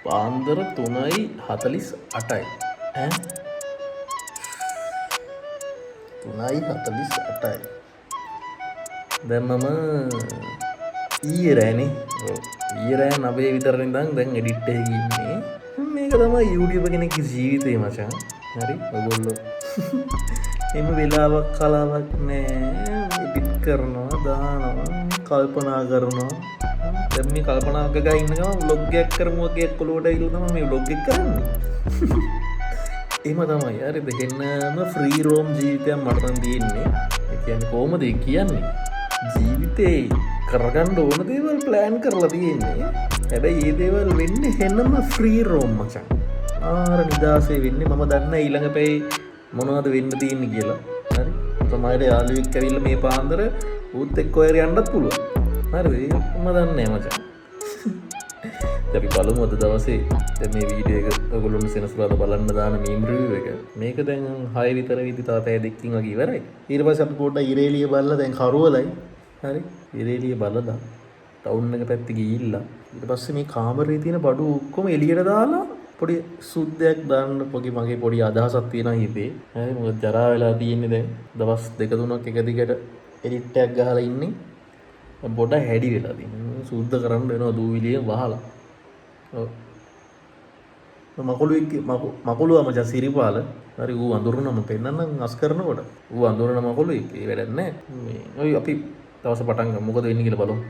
පාන්දර 3:48යි. ඈ 3:48යි. දැන් මම ඊයේ රෑනේ. ඊයේ රෑ 9 විතර ඉඳන් දැන් එඩිට් එකේ ඉන්නේ. මේක තමයි YouTube කෙනෙක්ගේ ජීවිතේ මචං. හරි ඔයගොල්ලෝ එම වෙලාවක් කලාවක් නෑ. එඩිට් කරනවා දානවා කල්පනා කරනවා. දැන් මේ කල්පනා කරගෙන ඉන්න ගමන් vlog එකක් කරමු වගේ කොළුවට ඇවිල්ලා තමයි මේ vlog එක කරන්නේ. එහෙම තමයි. හරිද? එහෙන්නම ෆ්‍රී රෝම් ජීවිතයක් මට නම් තියෙන්නේ. ඒ කියන්නේ කොහොමද කියන්නේ? ජීවිතේ කරගන්න ඕන දේවල් ප්ලෑන් කරලා තියෙන්නේ. හැබැයි මේ දේවල් වෙන්නේ එහෙන්නම ෆ්‍රී රෝම් මචං. ආර නිදාසේ වෙන්නේ මම දන්නේ ඊළඟ පැයේ මොනවද වෙන්න තියෙන්නේ කියලා. හරි? තමයි යාළුවෙක් ඇවිල්ලා මේ පාන්දර ඌත් එක්ක ඔය යන්නත් පුළුවන්. හරිද? ඒක මම දන්නේ නැහැ මචං. අපි බලමු අද දවසේ දැන් මේ වීඩියෝ එක ඔයගොල්ලොන්ට සෙනසුරාදා බලන්න දාන මීම් රිවිව් එක. මේක දැන් 6 විතර විදි තාපෑ දෙකකින් වගේ ඉවරයි. ඊට පස්සේ අපි පොඩ්ඩක් ඉරේලිය බලලා දැන් කරවලයි. හරි? ඉරේලිය බලලා ටවුන් එක පැත්තේ ගිහිල්ලා ඊට පස්සේ මේ කාමරේ තියෙන බඩු ඔක්කොම එළියට දාලා පොඩි සුද්දයක් දාන්න මගේ පොඩි අදහසක් තියෙනවා හිතේ. හරි? මොකද ජරා වෙලා තියෙන්නේ දැන් දවස් 2-3ක් එක දිගට එඩිට් එකක් ගහලා ඉන්නේ. බොඩ හැඩි වෙලා තියෙනවා. සුද්ද කරන්න වෙනවා දූවිලියෙන් වහලා. ඔව්. මකුළුවා මචං සිරිපාල. හරි ඌ අඳුරනම පෙන්නන්නම් අස් කරනකොට. ඌ අඳුරන මකුළුවෙක්. ඒ වැඩක් නැහැ. මේ ඔය අපි දවස් පටන් ගමු. මොකද වෙන්නේ කියලා බලමු.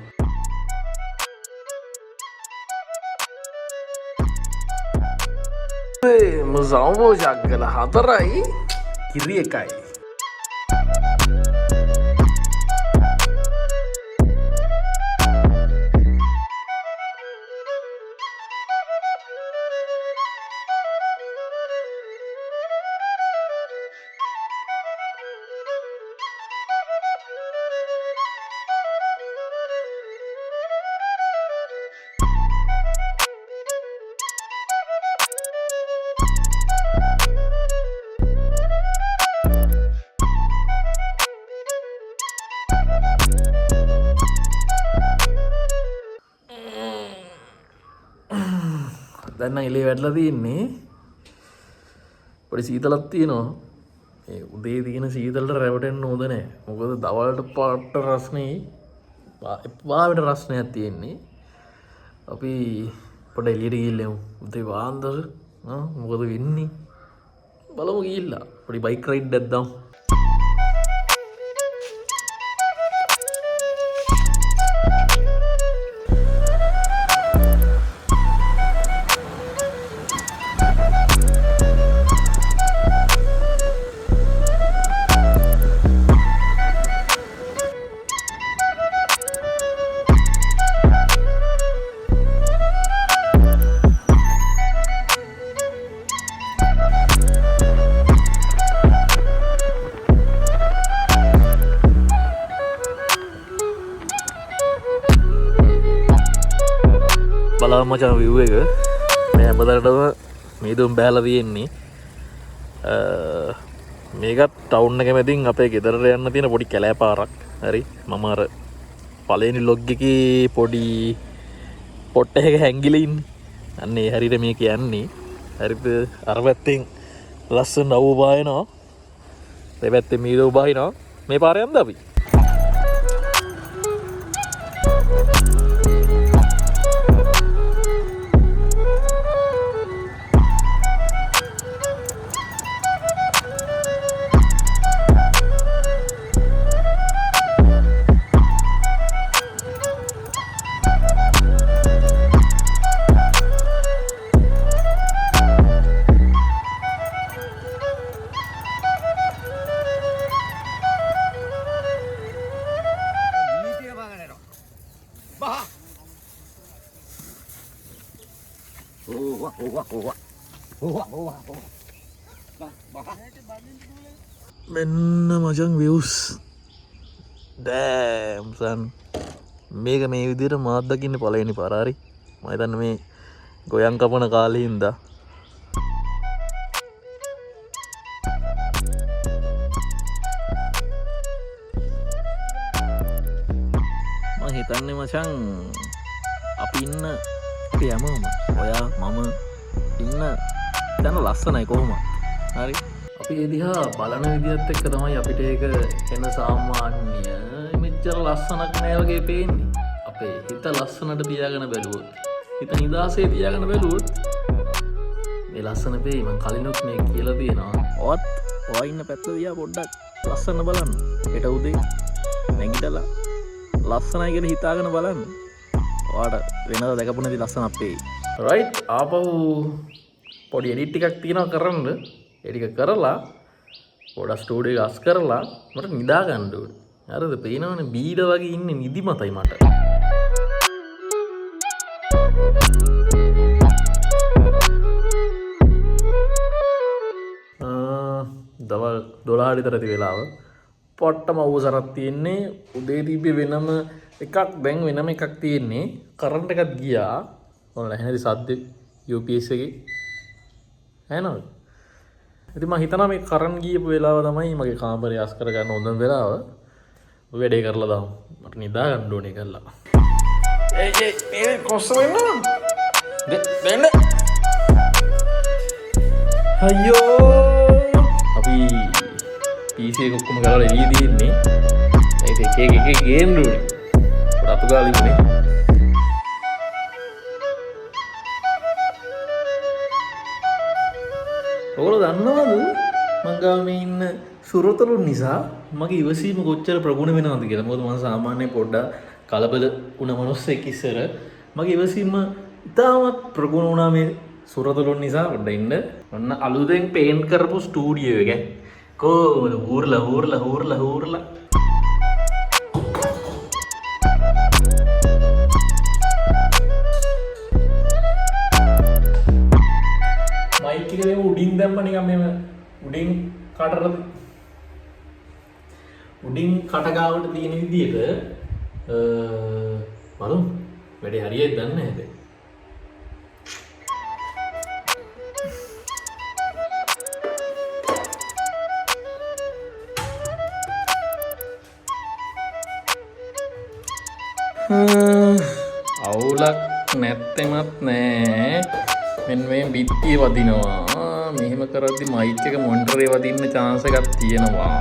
මුසාවෝ ජග්ගල 4යි කිරි 1යි. දැන් එළිය වැටලා තියෙන්නේ. පොඩි සීතලක් තියෙනවා. මේ උදේ තියෙන සීතලට රැවටෙන්න හොඳ නැහැ. මොකද දවල්ට පාට රස්නේ පාවෙට රස්නයක් තියෙන්නේ. අපි පොඩ එළියට ගිහිල්ලා උදේ වාන්දර මොකද වෙන්නේ? බලමු ගිහිල්ලා. පොඩි බයික් රයිඩ් එකක් දාමු. බලන්න මචං view එක මේ හැමදාටම මේ දුම් බෑලා තියෙන්නේ. මේකත් ටවුන් එක මැදින් අපේ ගෙදරට යන්න තියෙන පොඩි කැලෑ පාරක්. හරි මම අර පළවෙනි ලොග් එකේ පොඩි පොට් එකක හැංගිලා ඉන්නේ. අන්න ඒ හරියට මේ කියන්නේ. හරිද? අර පැත්තෙන් ලස්සන නවු බායනවා. මේ පැත්තෙන් මීදෝ බාහිනවා. මේ පාරේ යන්න අපි. මෙන්න මචං views damn son මේක මේ විදිහට මාත් දකින්නේ පළවෙනි පාර හරි මම හිතන්නේ මේ ගොයන් කපන කාලේ ඉඳලා මම හිතන්නේ මචං අපි ඉන්න අපි හැමෝම ඔයා මම ඉන්න තැන ලස්සනයි කොහොම හරි අපි ඒ දිහා බලන විදිහත් එක්ක තමයි අපිට ඒක එන සාමාන්‍ය මෙච්චර ලස්සනක් නෑ වගේ පේන්නේ. අපේ හිත ලස්සනට තියාගෙන බැලුවොත්, හිත නිදාසේ තියාගෙන බැලුවොත් මේ ලස්සන පේයි. මම කලිනුත් මේ කියලා තියෙනවා. ඔත් ඔයා ඉන්න පැත්ත දිහා පොඩ්ඩක් ලස්සන බලන්න. හෙට උදේ නැගිටලා ලස්සනයි කියලා හිතාගෙන බලන්න. ඔයාට වෙනද දැකපු නැති ලස්සන අපේ. රයිට්. ආපහු පොඩි එඩිට් ටිකක් තියෙනවා කරන්න. ඒ ටික කරලා පොඩක් ස්ටුඩියෝ එක අස් කරලා මට නිදා ගන්න ඕනේ. හරිද? පේනවනේ බීඩ වගේ ඉන්නේ නිදිමතයි මට. දවල් 12 විතර ඇති වෙලාව. පොට්ටම අවසරක් තියෙන්නේ. උදේ තිබ්බේ වෙනම එකක්, දැන් වෙනම එකක් තියෙන්නේ. කරන්ට් එකක් ගියා. ඔන්න ඇහෙනද සද්ද UPS එකේ? ඇහෙනවද? ඉතින් මම හිතනවා මේ කරන්ට් ගියපු වෙලාව තමයි මගේ කාමරය අස් කරගන්න හොඳම වෙලාව. ඔය වැඩේ කරලා දාමු. මට නිදා ගන්න ඕනේ කරලා. ඒ කොස්ස වෙන්න. දෙන්න. අයියෝ. අපි PC එක ඔක්කොම ගලවලා එළිය දින්නේ. ඒක එක ගේම් දුන්නේ. රතු ගාලා ඉන්නේ. ඔයගොල්ලෝ දන්නවද මං ගාව මේ ඉන්න සුරතලුන් නිසා මගේ ඉවසීම කොච්චර ප්‍රගුණ වෙනවද කියලා. මොකද මම සාමාන්‍යයෙන් පොඩ්ඩක් කලබල වුණ මිනිස්සෙක් ඉස්සර. මගේ ඉවසීම ඉතාමත් ප්‍රගුණ වුණා මේ සුරතලුන් නිසා. පොඩ්ඩක් ඉන්න. ඔන්න අලුතෙන් පේන්ට් කරපු ස්ටුඩියෝ එක. කොහොමද හූර්ලා මයික් එක දෙම උඩින් දැම්ම නිකන් මෙහෙම උඩින් කට ගාවට තියෙන විදිහට බලමු වැඩේ හරියට දන්නේ නැහැ. අවුලක් නැත්තෙමත් නෑ. මෙන්න මේ බිත්තිය වදිනවා. මෙහෙම කරද්දි මයික් එක මොනිටරේ වදින්න chance එකක් තියෙනවා.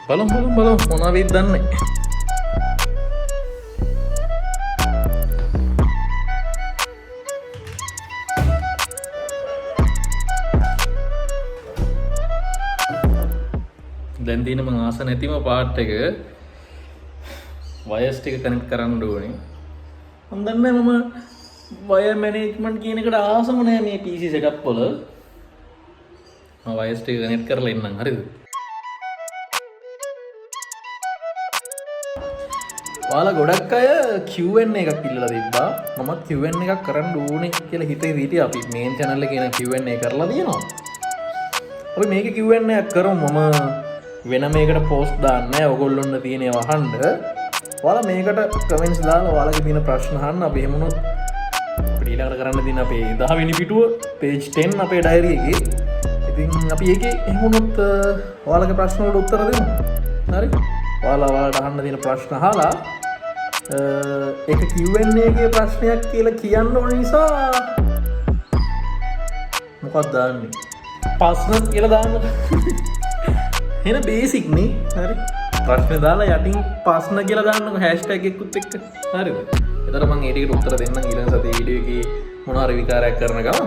බලමු මොනවා වෙයිද දන්නේ. දැන් තියෙන මං ආස නැතිම පාර්ට් එක වයර්ස් ටික කනෙක්ට් කරන්න ඕනේ. මම දන්නේ මම වයර් මැනේජ්මන්ට් කියන එකට ආසම නෑ මේ PC setup වල. මම වයර්ස් ටික කනෙක්ට් කරලා ඉන්නම්. හරිද? ඔයාලා ගොඩක් අය Q&A එකක් ඉල්ලලා තිබ්බා. මමත් Q&A එකක් කරන්න ඕනේ කියලා හිතේ හිටියා. අපි මේන් channel එකේ න Q&A කරලා තියෙනවා. අපි මේකේ Q&A එකක් කරමු. මම වෙන මේකට පෝස්ට් දාන්නේ නැහැ. ඔයගොල්ලොන්ට තියෙන ඒවා අහන්න. ඔයාලා මේකට කමෙන්ට්ස් දාලා ඔයාලගේ තියෙන ප්‍රශ්න අහන්න. අපි එහෙම වුණොත් අපිට ඊළඟට කරන්න තියෙන අපේ 10 වෙනි පිටුව page 10 අපේ ඩයරි එකේ. ඉතින් අපි ඒකේ එහෙම වුණොත් ඔයාලගේ ප්‍රශ්න වලට උත්තර දෙමු. හරි? ඔයාලට අහන්න තියෙන ප්‍රශ්න අහලා ඒක Q&A එකේ ප්‍රශ්නයක් කියලා කියන්න ඕන නිසා මොකක්ද දාන්නේ? ප්‍රශ්න කියලා දාන්න. එන බේසික් නේ. හරි? ප්‍රශ්න දාලා යටින් ප්‍රශ්න කියලා දාන්නකො hashtag එකකුත් එක්ක. හරිද? එතකොට මම ඒ ටිකට උත්තර දෙන්නම් ඊළඟ සතියේ වීඩියෝ එකේ මොනවා හරි විකාරයක් කරන ගමන්.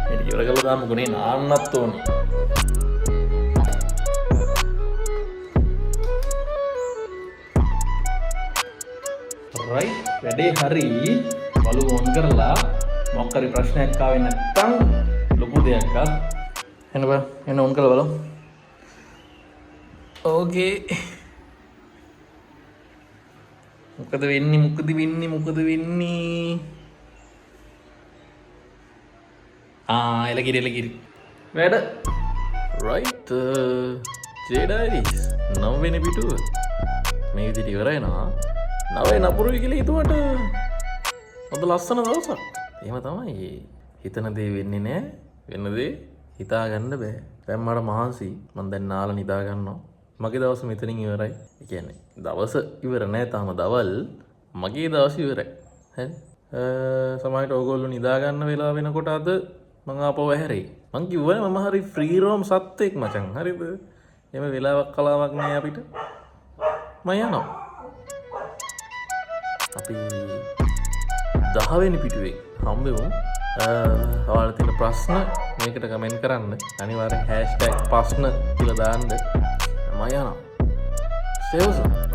මේ ටික ඉවර කරලා දාන්නකො නේ නාන්නත් ඕනේ. right වැඩේ හරි. බලු ඔන් කරලා මොකක් හරි ප්‍රශ්නයක් ආවේ නැත්තම් ලොකු දෙයක් එන්න බා. එන්න ඔන් කරලා බලමු. ඕකේ. මොකද වෙන්නේ? එලකිරි. වැඩ. right ජේඩයිස් 9 වෙනි පිටුව මේ විදිහට ඉවරයි නා. 9 නපුරුයි කියලා හිතුවට අද ලස්සන දවසක්. එහෙම තමයි. හිතන දේ වෙන්නේ නැහැ. වෙන දේ හිතා ගන්න බෑ. දැන් මට මහන්සි. මම දැන් නාලා නිදා ගන්නවා. මගේ දවස මෙතනින් ඉවරයි. ඒ කියන්නේ දවස ඉවර නෑ තාම දවල්. මගේ දවස ඉවරයි. හරි. සමහරවිට ඕගොල්ලෝ නිදා ගන්න වෙලාව වෙනකොට අද මං ආපහු ඇහැරෙයි. මං කිව්වනේ මම හරි ෆ්‍රී රෝම් සත්වෙක් මචං. හරිද? එහෙම වෙලාවක් කලාවක් නෑ අපිට. මම යනවා. අපි 10 වෙනි පිටුවේ හම්බෙමු. ඔයාලා තියෙන ප්‍රශ්න මේකට කමෙන්ට් කරන්න. අනිවාර්යෙන් #ප්‍රශ්න කියලා දාන්න. මම යනවා. සේවසම්.